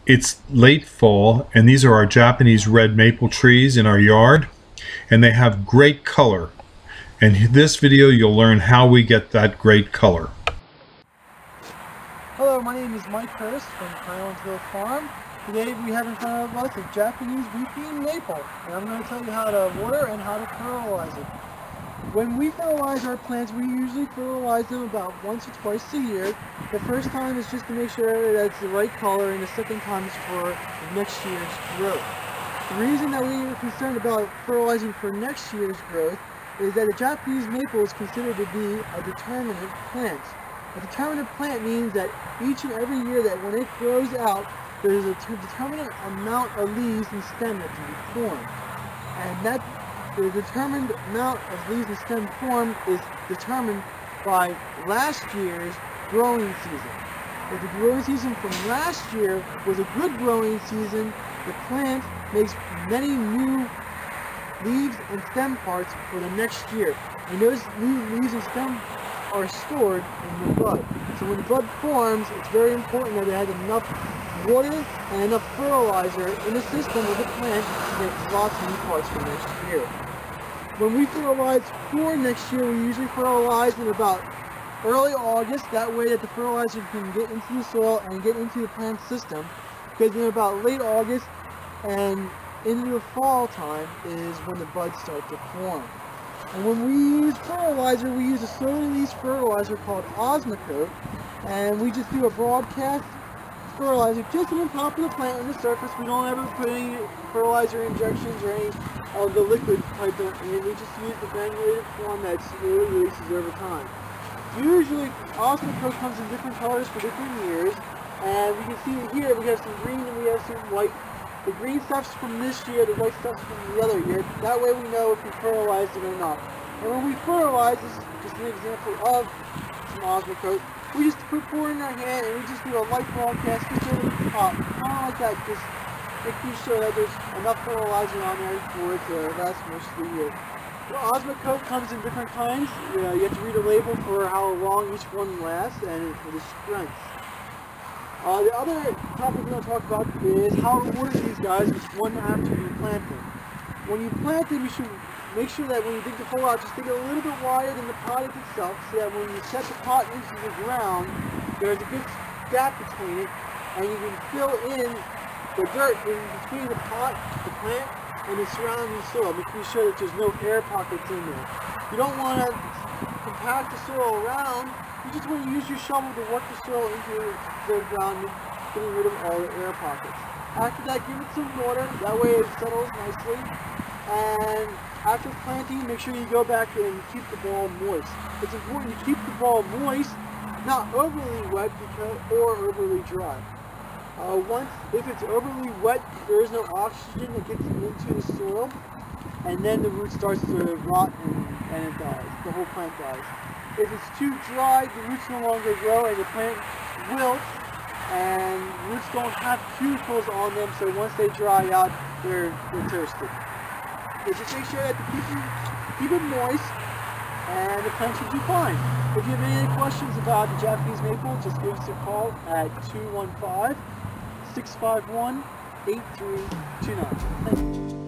It's late fall, and these are our Japanese red maple trees in our yard, and they have great color. In this video, you'll learn how we get that great color. Hello, my name is Mike Hurst from Highlandsville Farm. Today we have in front of us a Japanese weeping maple, and I'm going to tell you how to water and how to fertilize it. When we fertilize our plants, we usually fertilize them about once or twice a year. The first time is just to make sure that it's the right color, and the second time is for next year's growth. The reason that we are concerned about fertilizing for next year's growth is that the Japanese maple is considered to be a determinate plant. A determinate plant means that each and every year that when it grows out, there's a determinate amount of leaves and stem that can be formed. And that the determined amount of leaves and stem formed is determined by last year's growing season. If the growing season from last year was a good growing season, the plant makes many new leaves and stem parts for the next year. And those new leaves and stems are stored in the bud. So when the bud forms, it's very important that it has enough water and enough fertilizer in the system of the plant to make lots of new parts for next year. When we fertilize for next year, we usually fertilize in about early August. That way that the fertilizer can get into the soil and get into the plant system. Because in about late August and into the fall time is when the buds start to form. And when we use fertilizer, we use a slow-release fertilizer called Osmocote, and we just do a broadcast fertilizer just on the top of the plant on the surface. We don't ever put any fertilizer injections or any of the liquid type in. We just use the granulated form that slowly releases over time. Usually, Osmocote comes in different colors for different years, and we can see here we have some green and we have some white. The green stuff's from this year, the white stuff's from the other year. That way we know if we fertilized it or not. And when we fertilize, this is just an example of some Osmocote, we just pour it in our hand and we just do a light broadcast just over the top. Kind of like that, just making sure that there's enough fertilizer on there for it to last most of the year. Well, Osmocote comes in different kinds. You have to read a label for how long each one lasts and for the strength. The other topic we're going to talk about is how to water these guys one after you plant them. When you plant them, you should make sure that when you dig the hole out, just dig it a little bit wider than the pot itself, so that when you set the pot into the ground, there's a good gap between it, and you can fill in the dirt in between the pot, the plant, and the surrounding soil, making sure that there's no air pockets in there. You don't want to compact the soil around. You just want to use your shovel to work the soil into the ground, getting rid of all the air pockets. After that, give it some water. That way it settles nicely. And after planting, make sure you go back and keep the ball moist. It's important to keep the ball moist, not overly wet or overly dry. If it's overly wet, there is no oxygen that gets into the soil, and then the root starts to rot and it dies. The whole plant dies. If it's too dry, the roots no longer grow and the plant wilts, and roots don't have cuticles on them, so once they dry out, they're toasted. So just make sure that keep it moist, and the plant should do fine. If you have any questions about the Japanese maple, just give us a call at 215-651-8329. Thank you.